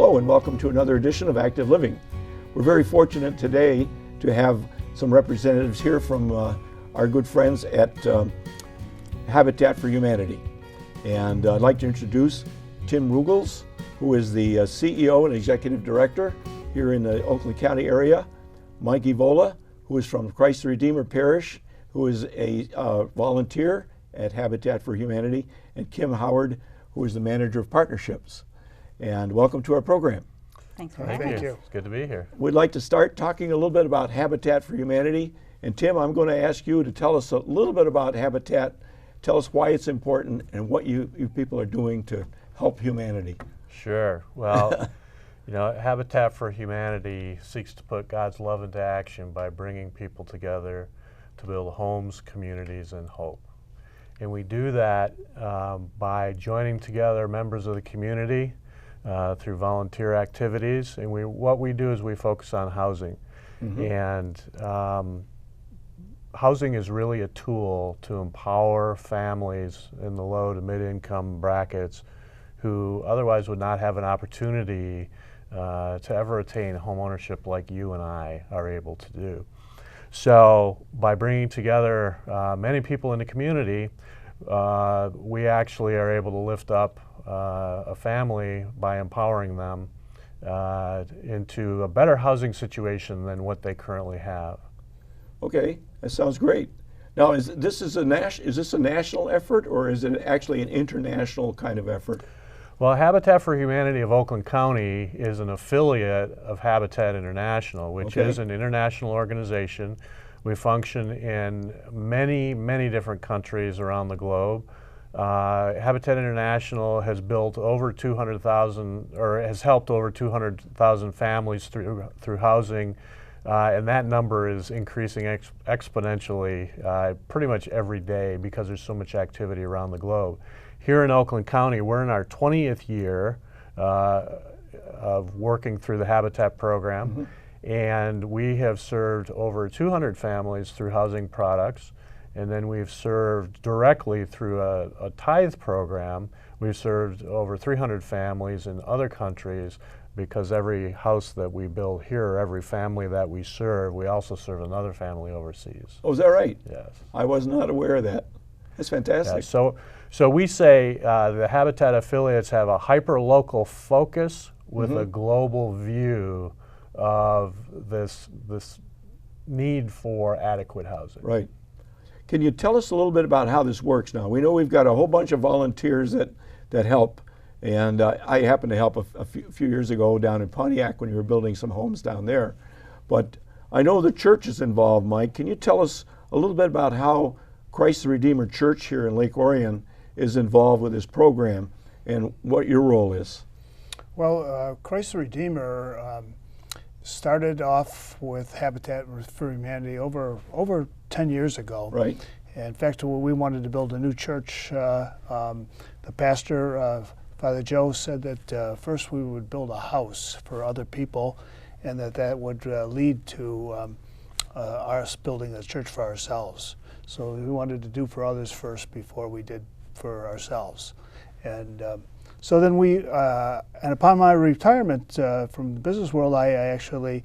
Hello and welcome to another edition of Active Living. We're very fortunate today to have some representatives here from our good friends at Habitat for Humanity. And I'd like to introduce Tim Ruggles, who is the CEO and Executive Director here in the Oakland County area, Mike Evola, who is from Christ the Redeemer Parish, who is a volunteer at Habitat for Humanity, and Kim Howard, who is the Manager of Partnerships. And welcome to our program. Thanks for having us. Thank you. It's good to be here. We'd like to start talking a little bit about Habitat for Humanity. And Tim, I'm going to ask you to tell us a little bit about Habitat. Tell us why it's important and what you people are doing to help humanity. Sure. Well, you know, Habitat for Humanity seeks to put God's love into action by bringing people together to build homes, communities, and hope. And we do that by joining together members of the community through volunteer activities. And what we do is we focus on housing. Mm-hmm. And housing is really a tool to empower families in the low to mid-income brackets who otherwise would not have an opportunity to ever attain home ownership like you and I are able to do. So by bringing together many people in the community, we actually are able to lift up a family by empowering them into a better housing situation than what they currently have. Okay, that sounds great. Now, is this a national effort, or is it actually an international kind of effort? Well, Habitat for Humanity of Oakland County is an affiliate of Habitat International, which is an international organization. We function in many, many different countries around the globe. Habitat International has built over 200,000, or has helped over 200,000 families through housing, and that number is increasing exponentially pretty much every day because there's so much activity around the globe. Here in Oakland County, we're in our 20th year of working through the Habitat program. Mm-hmm. And we have served over 200 families through housing products, and then we've served directly through a tithe program. We've served over 300 families in other countries because every house that we build here, every family that we serve, we also serve another family overseas. Oh, is that right? Yes. I was not aware of that. That's fantastic. Yeah, so we say the Habitat affiliates have a hyper-local focus with a global view of this need for adequate housing. Right. Can you tell us a little bit about how this works now? We know we've got a whole bunch of volunteers that help, and I happened to help a few years ago down in Pontiac when you were building some homes down there. But I know the church is involved, Mike. Can you tell us a little bit about how Christ the Redeemer Church here in Lake Orion is involved with this program and what your role is? Well, Christ the Redeemer started off with Habitat for Humanity over 10 years ago. Right. And in fact, when we wanted to build a new church, the pastor, Father Joe, said that first we would build a house for other people, and that would lead to us building a church for ourselves. So we wanted to do for others first before we did for ourselves. And so then and upon my retirement from the business world, I actually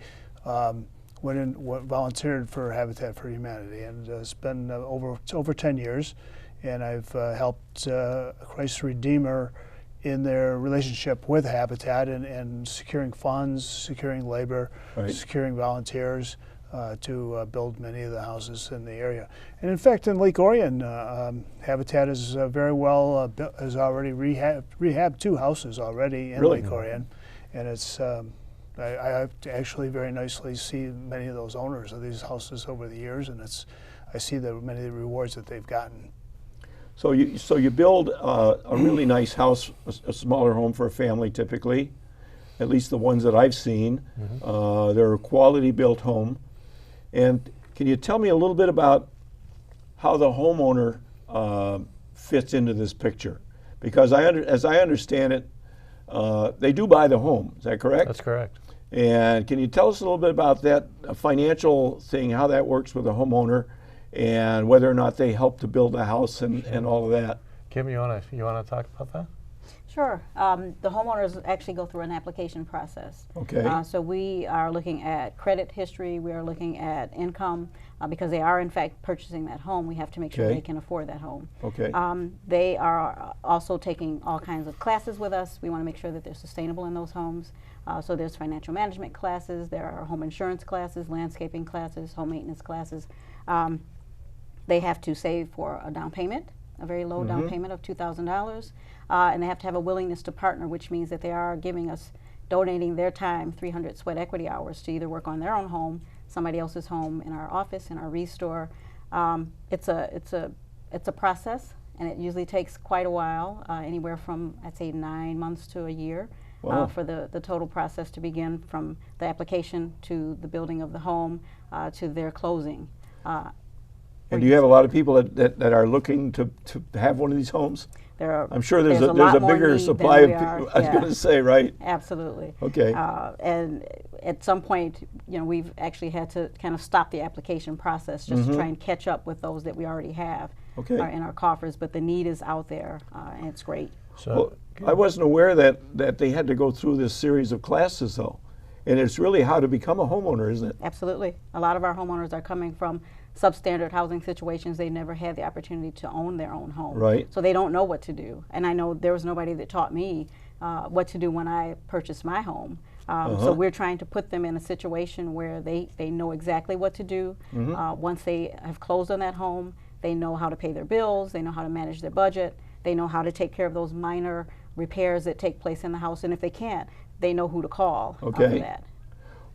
volunteered for Habitat for Humanity, and it's been over 10 years, and I've helped Christ the Redeemer in their relationship with Habitat and securing funds, securing labor, right, securing volunteers to build many of the houses in the area. And in fact, in Lake Orion, Habitat is very well has already rehabbed 2 houses already in Lake Orion, and it's I actually very nicely see many of those owners of these houses over the years, and I see many of the rewards that they've gotten. So you build a really nice house, a smaller home for a family typically, at least the ones that I've seen. Mm-hmm. They're a quality built home. And can you tell me a little bit about how the homeowner fits into this picture? Because as I understand it, they do buy the home. Is that correct? That's correct. And can you tell us a little bit about that financial thing, how that works with a homeowner, and whether or not they help to build a house and all of that? Kim, you want to talk about that? Sure. The homeowners actually go through an application process. Okay. So we are looking at credit history, we are looking at income, because they are in fact purchasing that home. We have to make sure Okay. they can afford that home. Okay. They are also taking all kinds of classes with us. We want to make sure that they're sustainable in those homes. So there's financial management classes, there are home insurance classes, landscaping classes, home maintenance classes. They have to save for a down payment, a very low down payment of $2,000, and they have to have a willingness to partner, which means that they are giving us, donating their time, 300 sweat equity hours, to either work on their own home, somebody else's home, in our office, in our restore. It's a process, and it usually takes quite a while, anywhere from, I'd say, 9 months to a year. Wow. For the total process to begin, from the application to the building of the home to their closing. And do you have a lot of people that are looking to have one of these homes? I'm sure there's a bigger supply of people. I was going to say, right? Absolutely. Okay. And at some point, we've actually had to kind of stop the application process just to try and catch up with those that we already have in our coffers. But the need is out there, and it's great. So I wasn't aware that they had to go through this series of classes, though. And it's really how to become a homeowner, isn't it? Absolutely. A lot of our homeowners are coming from substandard housing situations. They never had the opportunity to own their own home. Right. So they don't know what to do. And I know there was nobody that taught me what to do when I purchased my home. So we're trying to put them in a situation where they know exactly what to do. Once they have closed on that home, they know how to pay their bills, they know how to manage their budget, they know how to take care of those minor repairs that take place in the house, and if they can't, they know who to call for that.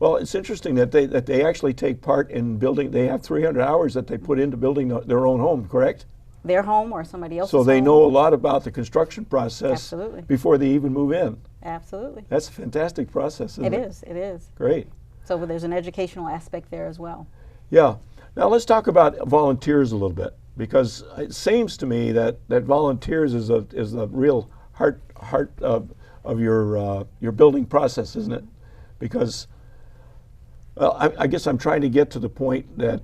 Well, it's interesting that they actually take part in building. They have 300 hours that they put into building their own home, correct? Their home or somebody else's So they home. know a lot about the construction process Absolutely. before they even move in. Absolutely. That's a fantastic process, isn't it? It is. Great. So there's an educational aspect there as well. Yeah. Now let's talk about volunteers a little bit, because it seems to me that volunteers is the real heart of your building process, isn't it? Because, well, I guess I'm trying to get to the point that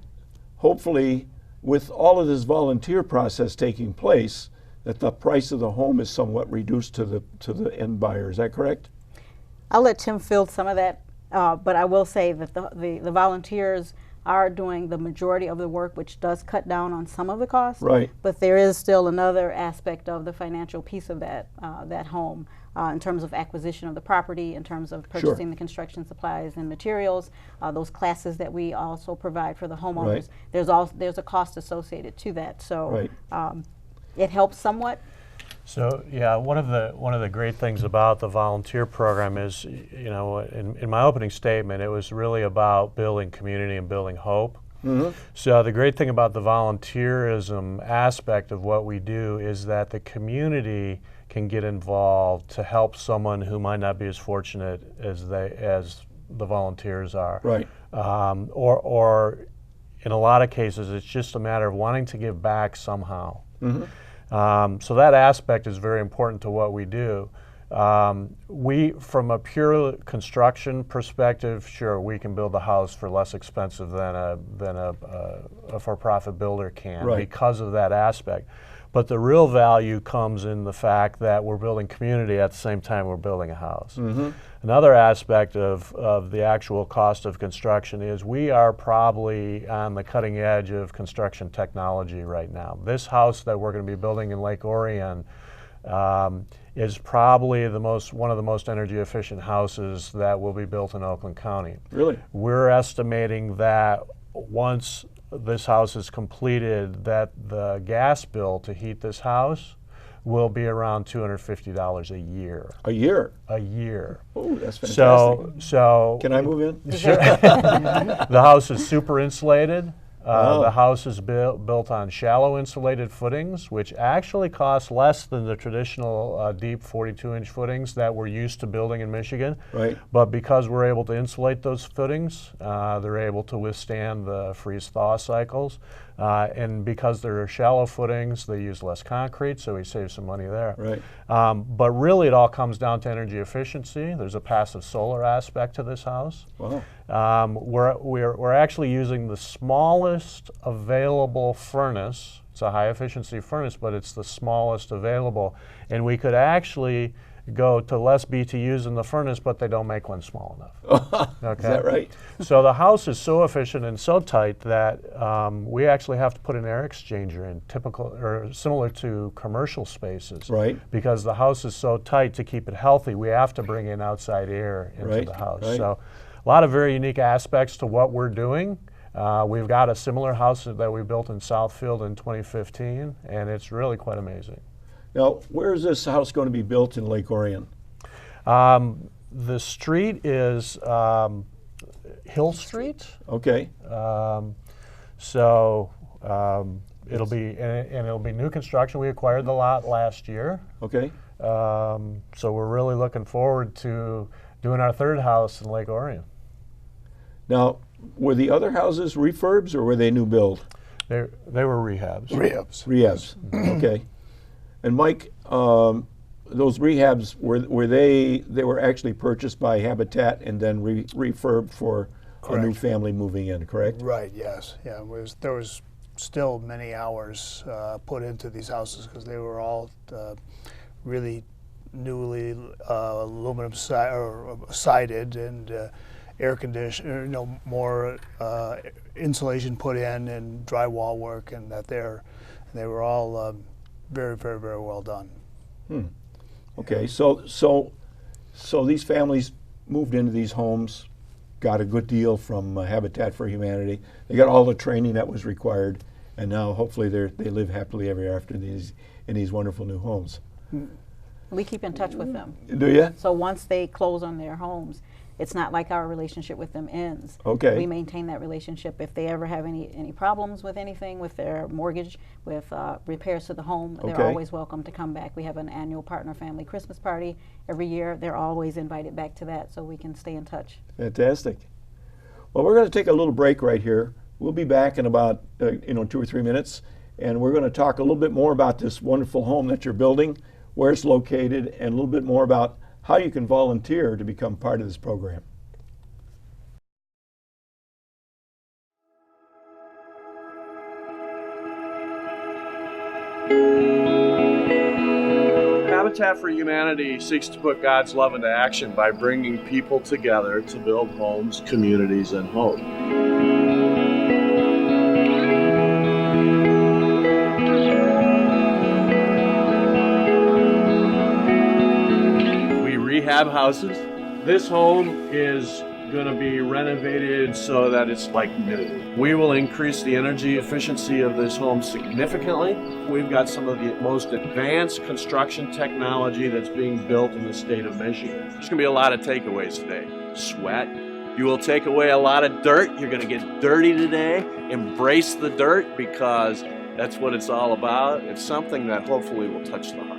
hopefully with all of this volunteer process taking place, that the price of the home is somewhat reduced to the end buyer. Is that correct? I'll let Tim field some of that, but I will say that the volunteers are doing the majority of the work, which does cut down on some of the costs. Right. But there is still another aspect of the financial piece of that home, in terms of acquisition of the property, in terms of purchasing the construction supplies and materials, those classes that we also provide for the homeowners. Right. There's a cost associated to that. So Right. it helps somewhat. So yeah, one of the great things about the volunteer program is, in my opening statement, it was really about building community and building hope. So the great thing about the volunteerism aspect of what we do is that the community can get involved to help someone who might not be as fortunate as the volunteers are. Right. Or in a lot of cases, it's just a matter of wanting to give back somehow. So that aspect is very important to what we do. From a pure construction perspective, sure, we can build a house for less expensive than a for-profit builder can because of that aspect. But the real value comes in the fact that we're building community at the same time we're building a house. Another aspect of the actual cost of construction is we are probably on the cutting edge of construction technology right now. This house that we're going to be building in Lake Orion is probably one of the most energy efficient houses that will be built in Oakland County. Really? We're estimating that once this house is completed, that the gas bill to heat this house will be around $250 a year. A year? A year. Oh, that's fantastic. So Can I move in? Sure. The house is super insulated. The house is built on shallow insulated footings, which actually cost less than the traditional deep 42-inch footings that we're used to building in Michigan. Right. But because we're able to insulate those footings, they're able to withstand the freeze-thaw cycles. And because they're shallow footings, they use less concrete, so we save some money there. Right. But really, it all comes down to energy efficiency. There's a passive solar aspect to this house. Wow. We're actually using the smallest available furnace. It's a high efficiency furnace, but it's the smallest available. And we could actually go to less BTUs in the furnace, but they don't make one small enough. Is that right? So the house is so efficient and so tight that we actually have to put an air exchanger in, typical or similar to commercial spaces. Right. Because the house is so tight, to keep it healthy, we have to bring in outside air into Right, the house. right. So a lot of very unique aspects to what we're doing. We've got a similar house that we built in Southfield in 2015, and it's really quite amazing. Now, where is this house going to be built in Lake Orion? The street is Hill Street. Okay. So it'll be and it'll be new construction. We acquired the lot last year, Okay. so we're really looking forward to doing our third house in Lake Orion. Now, were the other houses refurbs or were they new build? They were rehabs. Rehabs. Rehabs. Okay. And Mike, those rehabs were they were actually purchased by Habitat and then refurbed for a new Correct. family moving in, correct? Right, yes. Yeah, there was still many hours put into these houses because they were all really newly aluminum sided and air conditioned, more insulation put in and drywall work, and they were all very, very, very well done. Okay, so these families moved into these homes, got a good deal from Habitat for Humanity. They got all the training that was required, and now hopefully they live happily ever after in these wonderful new homes. We keep in touch with them. Do you? So once they close on their homes, it's not like our relationship with them ends. Okay. We maintain that relationship. If they ever have any problems with anything, with their mortgage, with repairs to the home, Okay. they're always welcome to come back. We have an annual partner family Christmas party every year. They're always invited back to that, so we can stay in touch. Fantastic. Well, we're going to take a little break right here. We'll be back in about 2 or 3 minutes, and we're going to talk a little bit more about this wonderful home that you're building, where it's located, and a little bit more about how you can volunteer to become part of this program. Habitat for Humanity seeks to put God's love into action by bringing people together to build homes, communities, and hope. We rehab houses. This home is going to be renovated so that it's like new. We will increase the energy efficiency of this home significantly. We've got some of the most advanced construction technology that's being built in the state of Michigan. There's going to be a lot of takeaways today. Sweat. You will take away a lot of dirt. You're going to get dirty today. Embrace the dirt because that's what it's all about. It's something that hopefully will touch the heart.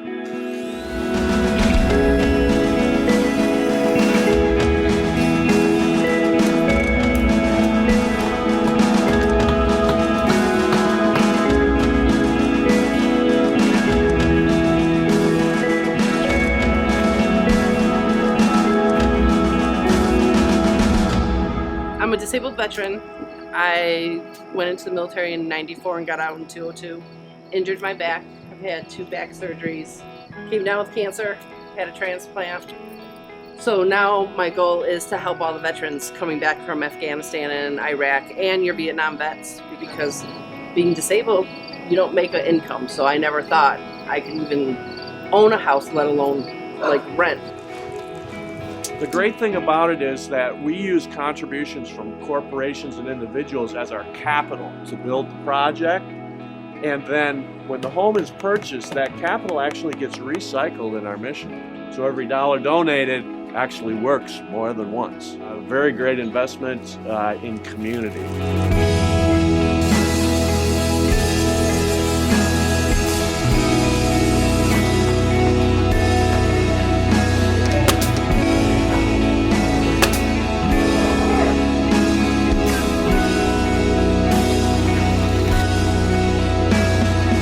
I'm a disabled veteran. I went into the military in '94 and got out in 2002. Injured my back. I've had 2 back surgeries. Came down with cancer. Had a transplant. So now my goal is to help all the veterans coming back from Afghanistan and Iraq and your Vietnam vets, because being disabled, you don't make an income. So I never thought I could even own a house, let alone like rent. The great thing about it is that we use contributions from corporations and individuals as our capital to build the project. And then when the home is purchased, that capital actually gets recycled in our mission. So every dollar donated actually works more than once. A very great investment in community.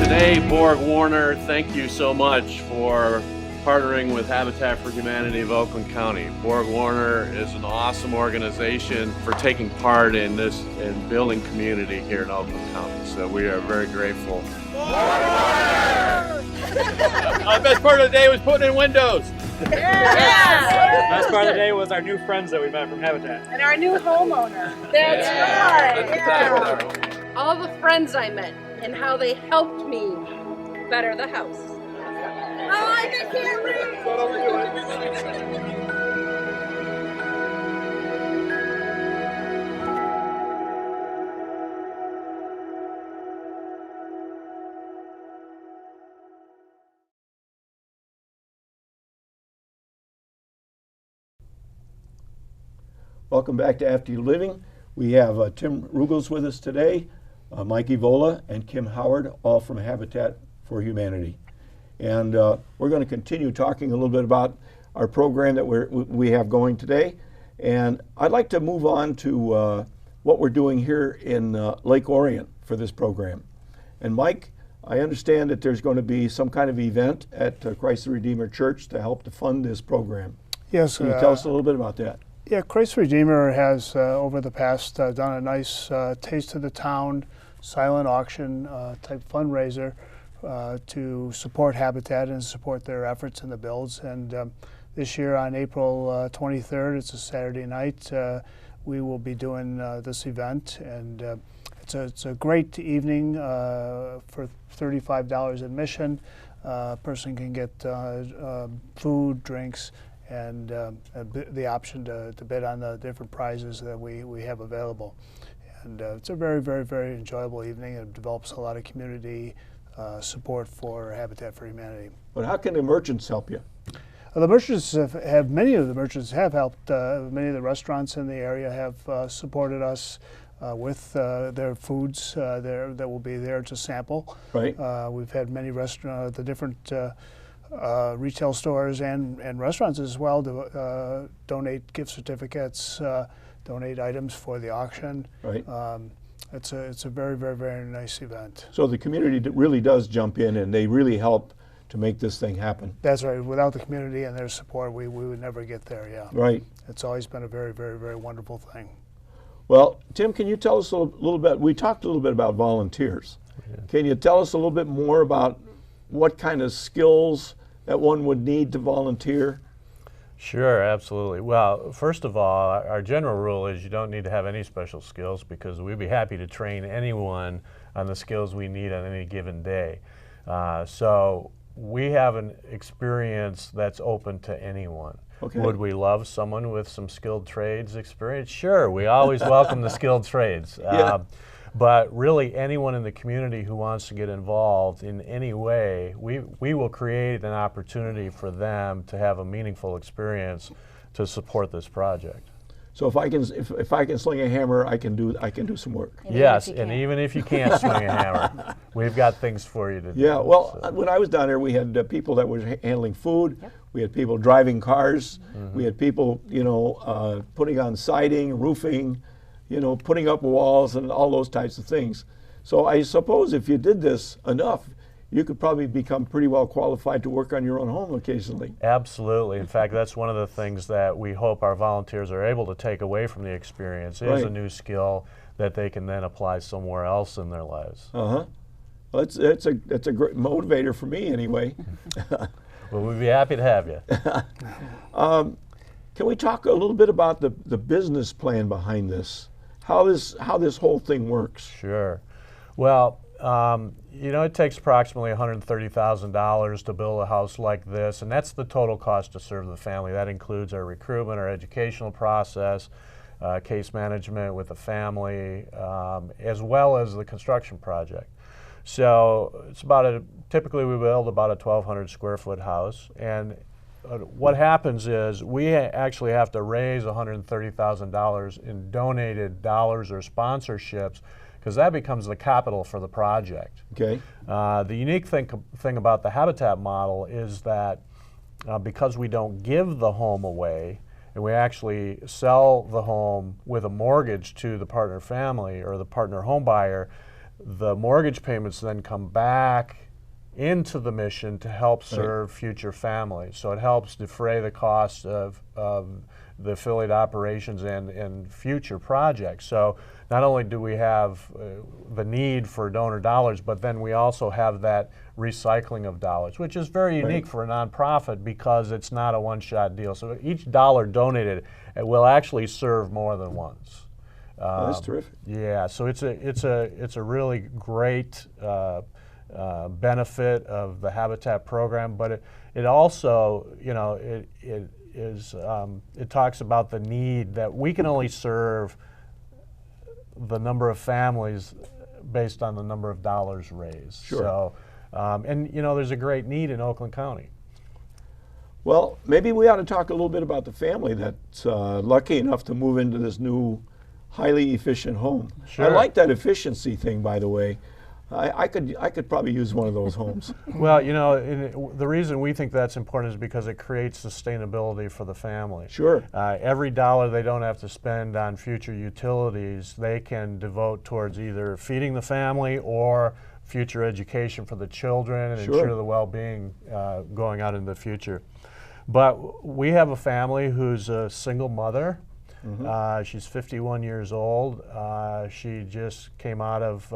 Today, Borg Warner, thank you so much for partnering with Habitat for Humanity of Oakland County. Borg Warner is an awesome organization for taking part in this and building community here in Oakland County. So we are very grateful. The best part of the day was putting in windows. Yeah. Best part of the day was our new friends that we met from Habitat. And our new homeowner. That's right. Yeah. All the friends I met and how they helped me better the house. Oh, I can't read. Welcome back to After You Living. We have Tim Rugels with us today, Mike Evola, and Kim Howard, all from Habitat for Humanity. And we're going to continue talking a little bit about our program that we have going today. And I'd like to move on to what we're doing here in Lake Orient for this program. And Mike, I understand that there's going to be some kind of event at Christ the Redeemer Church to help to fund this program. Yes. Can you tell us a little bit about that? Yeah, Christ Redeemer has over the past done a nice Taste of the Town silent auction type fundraiser to support Habitat and support their efforts in the builds. And this year on April 23rd, it's a Saturday night, we will be doing this event. And it's a great evening for $35 admission. A person can get food, drinks, and the option to bid on the different prizes that we have available. And it's a very, very, very enjoyable evening. It develops a lot of community support for Habitat for Humanity. But how can the merchants help you? The merchants many of the merchants have helped. Many of the restaurants in the area have supported us with their foods that will be there to sample. Right. We've had many the different retail stores and restaurants as well to donate gift certificates, donate items for the auction. Right. It's a very, very, very nice event. So the community really does jump in and they really help to make this thing happen. That's right. Without the community and their support, we would never get there, yeah. Right. It's always been a very, very, very wonderful thing. Well, Tim, can you tell us a little bit, we talked a little bit about volunteers. Yeah. Can you tell us a little bit more about what kind of skills that one would need to volunteer? Sure, absolutely. Well, first of all, our general rule is you don't need to have any special skills because we'd be happy to train anyone on the skills we need on any given day. So we have an experience that's open to anyone. Okay. Would we love someone with some skilled trades experience? Sure, we always welcome the skilled trades. Yeah. But really anyone in the community who wants to get involved in any way, we will create an opportunity for them to have a meaningful experience to support this project. So if I can sling a hammer, I can do some work. Yes, and even if you can't swing a hammer, we've got things for you to do. Yeah, well, when I was down there, we had people that were handling food. Yep. We had people driving cars. Mm-hmm. We had people, putting on siding, roofing, putting up walls and all those types of things. So I suppose if you did this enough, you could probably become pretty well qualified to work on your own home occasionally. Absolutely. In fact, that's one of the things that we hope our volunteers are able to take away from the experience is a new skill that they can then apply somewhere else in their lives. Uh-huh. Well, it's a great motivator for me anyway. Well, we'd be happy to have you. Can we talk a little bit about the business plan behind this? How this whole thing works? Sure. Well, it takes approximately $130,000 to build a house like this, and that's the total cost to serve the family. That includes our recruitment, our educational process, case management with the family, as well as the construction project. So it's typically we build about a 1,200 square foot house, and what happens is we actually have to raise $130,000 in donated dollars or sponsorships because that becomes the capital for the project. Okay. The unique thing about the Habitat model is that because we don't give the home away and we actually sell the home with a mortgage to the partner family or the partner home buyer, the mortgage payments then come back into the mission to help serve future families. So it helps defray the cost of the affiliate operations and future projects. So not only do we have the need for donor dollars, but then we also have that recycling of dollars, which is very unique for a nonprofit because it's not a one-shot deal. So each dollar donated will actually serve more than once. That's terrific. Yeah, so it's a really great benefit of the Habitat program, but it also, you know, it talks about the need that we can only serve the number of families based on the number of dollars raised. Sure. So, and you know, there's a great need in Oakland County. Well, maybe we ought to talk a little bit about the family that's lucky enough to move into this new highly efficient home. Sure. I like that efficiency thing, by the way. I could probably use one of those homes. Well, you know, the reason we think that's important is because it creates sustainability for the family. Sure. Every dollar they don't have to spend on future utilities, they can devote towards either feeding the family or future education for the children and ensure the well-being going out in the future. But we have a family who's a single mother. She's 51 years old. She just came out of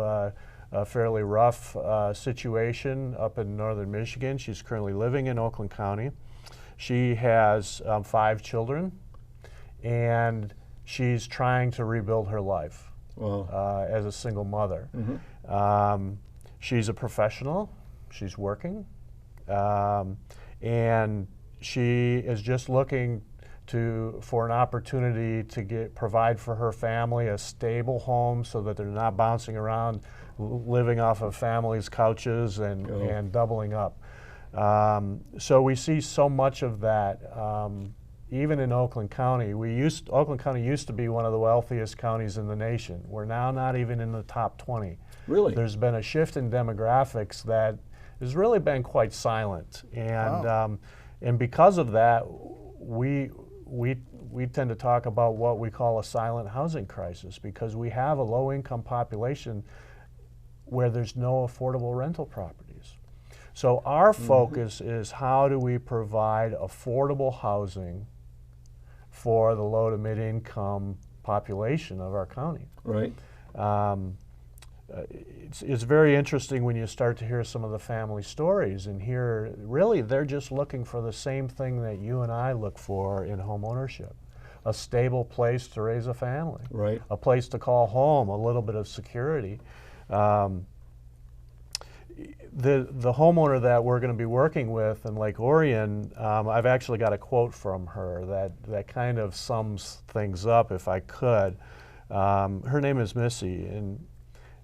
a fairly rough situation up in northern Michigan. She's currently living in Oakland County. She has 5 children, and she's trying to rebuild her life as a single mother. She's a professional. She's working, and she is just looking for an opportunity to provide for her family a stable home so that they're not bouncing around living off of families' couches and doubling up. So we see so much of that even in Oakland County. Oakland County used to be one of the wealthiest counties in the nation. We're now not even in the top 20. Really? There's been a shift in demographics that has really been quite silent. And, and because of that, we tend to talk about what we call a silent housing crisis, because we have a low-income population where there's no affordable rental properties. So our focus is how do we provide affordable housing for the low to mid-income population of our county. Right. It's very interesting when you start to hear some of the family stories and hear really they're just looking for the same thing that you and I look for in home ownership. A stable place to raise a family. Right. A place to call home, a little bit of security. The homeowner that we're going to be working with in Lake Orion, I've actually got a quote from her that kind of sums things up, if I could. Her name is Missy, and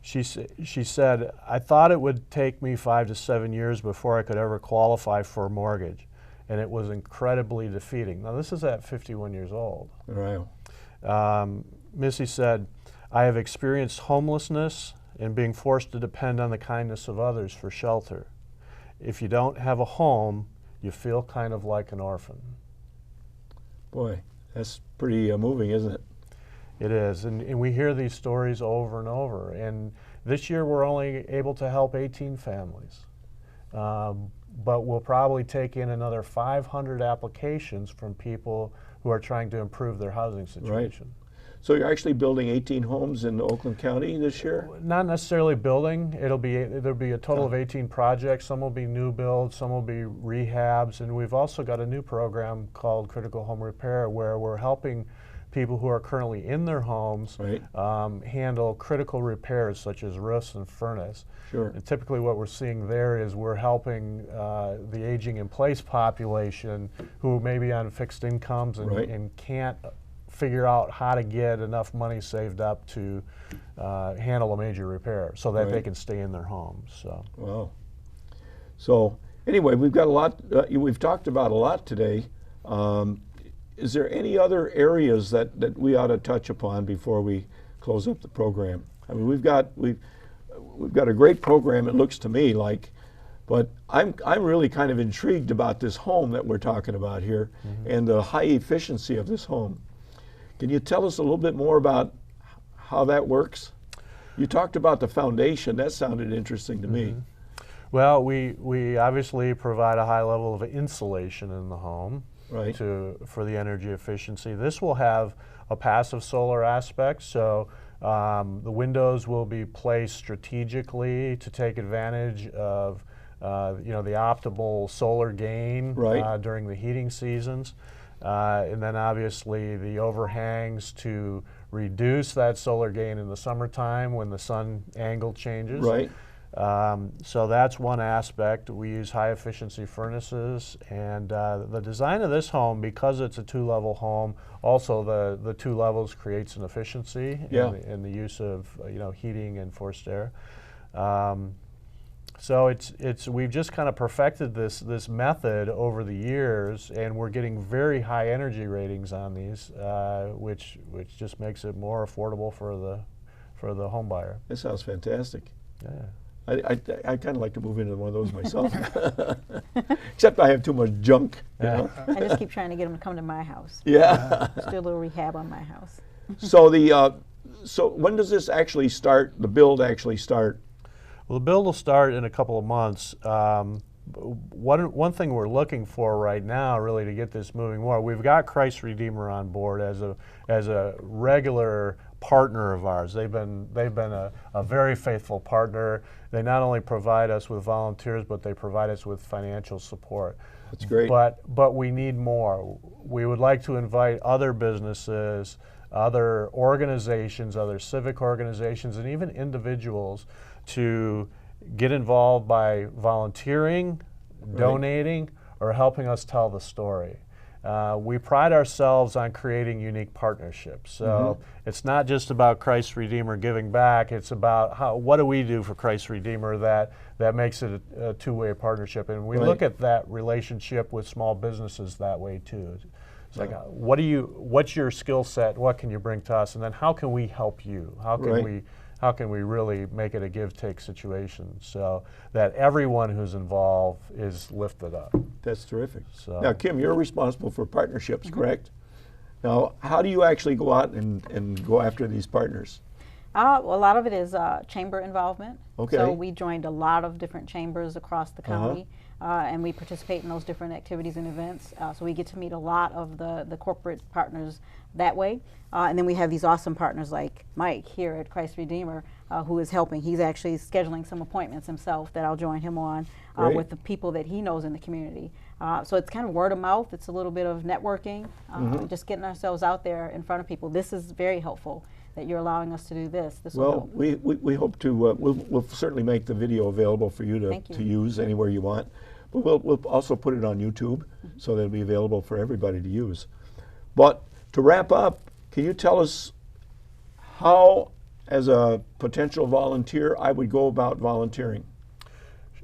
she said, "I thought it would take me 5 to 7 years before I could ever qualify for a mortgage, and it was incredibly defeating." Now, this is at 51 years old. Right. Missy said, "I have experienced homelessness and being forced to depend on the kindness of others for shelter. If you don't have a home, you feel kind of like an orphan." Boy, that's pretty moving, isn't it? It is, and we hear these stories over and over. And this year we're only able to help 18 families. But we'll probably take in another 500 applications from people who are trying to improve their housing situation. Right. So you're actually building 18 homes in Oakland County this year? Not necessarily building. There'll be a total of 18 projects. Some will be new builds, some will be rehabs, and we've also got a new program called Critical Home Repair, where we're helping people who are currently in their homes handle critical repairs such as roofs and furnace. Sure. And typically what we're seeing there is we're helping the aging in place population who may be on fixed incomes and can't figure out how to get enough money saved up to handle a major repair so that they can stay in their homes. So. Wow. So anyway, we've got a lot, we've talked about a lot today. Is there any other areas that we ought to touch upon before we close up the program? I mean, we've got a great program, it looks to me like, but I'm really kind of intrigued about this home that we're talking about here and the high efficiency of this home. Can you tell us a little bit more about how that works? You talked about the foundation. That sounded interesting to me. Well, we obviously provide a high level of insulation in the home Right. for the energy efficiency. This will have a passive solar aspect, so the windows will be placed strategically to take advantage of the optimal solar gain Right. during the heating seasons. And then obviously the overhangs to reduce that solar gain in the summertime when the sun angle changes. Right. So that's one aspect. We use high efficiency furnaces, and the design of this home, because it's a 2-level home, also the 2 levels creates an efficiency Yeah. in the use of heating and forced air. So we've just kind of perfected this method over the years, and we're getting very high energy ratings on these, which just makes it more affordable for the home buyer. That sounds fantastic. Yeah. I kind of like to move into one of those myself. Except I have too much junk. You know? I just keep trying to get them to come to my house. Yeah. Just do a little rehab on my house. So when does this actually start? The build actually start? Well, the build will start in a couple of months. One thing we're looking for right now, really, to get this moving more, we've got Christ Redeemer on board as a regular partner of ours. They've been a very faithful partner. They not only provide us with volunteers, but they provide us with financial support. That's great. But we need more. We would like to invite other businesses, other organizations, other civic organizations, and even individuals to get involved by volunteering, donating, or helping us tell the story. We pride ourselves on creating unique partnerships. So it's not just about Christ Redeemer giving back, it's about what do we do for Christ Redeemer that makes it a two-way partnership. And we look at that relationship with small businesses that way too. It's like, what's your skill set? What can you bring to us? And then how can we help you? How can we really make it a give-take situation so that everyone who's involved is lifted up? That's terrific. So, now, Kim, you're responsible for partnerships, correct? Now, how do you actually go out and go after these partners? A lot of it is chamber involvement. Okay. So we joined a lot of different chambers across the county, and we participate in those different activities and events. So we get to meet a lot of the corporate partners that way. And then we have these awesome partners like Mike here at Christ Redeemer, who is helping. He's actually scheduling some appointments himself that I'll join him on with the people that he knows in the community. So it's kind of word of mouth. It's a little bit of networking, just getting ourselves out there in front of people. This is very helpful that you're allowing us to do this. This will help. We hope to, we'll certainly make the video available for you to use anywhere you want. But we'll also put it on YouTube so that it'll be available for everybody to use. But to wrap up, can you tell us how, as a potential volunteer, I would go about volunteering?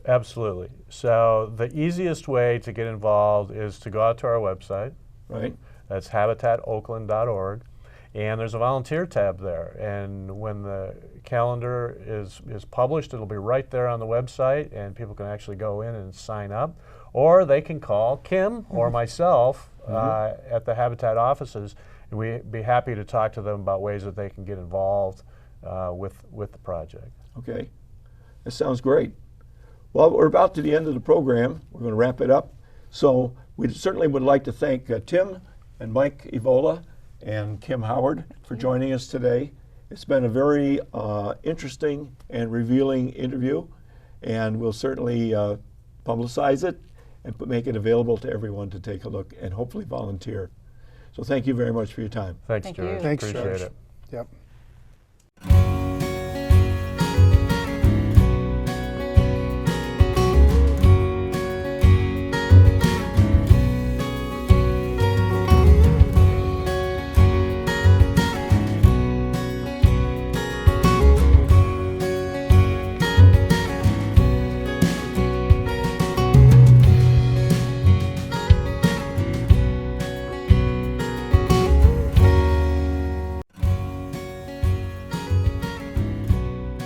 Absolutely. So the easiest way to get involved is to go out to our website. Right. That's habitatoakland.org. And there's a volunteer tab there. And when the calendar is published, it'll be right there on the website, and people can actually go in and sign up. Or they can call Kim or myself at the Habitat offices, and we'd be happy to talk to them about ways that they can get involved with the project. Okay. That sounds great. Well, we're about to the end of the program. We're going to wrap it up. So we certainly would like to thank Tim and Mike Evola and Kim Howard for joining us today. It's been a very interesting and revealing interview, and we'll certainly publicize it and make it available to everyone to take a look and hopefully volunteer. So thank you very much for your time. Thanks, Thank George. you. Thanks, Appreciate George. it. Yep.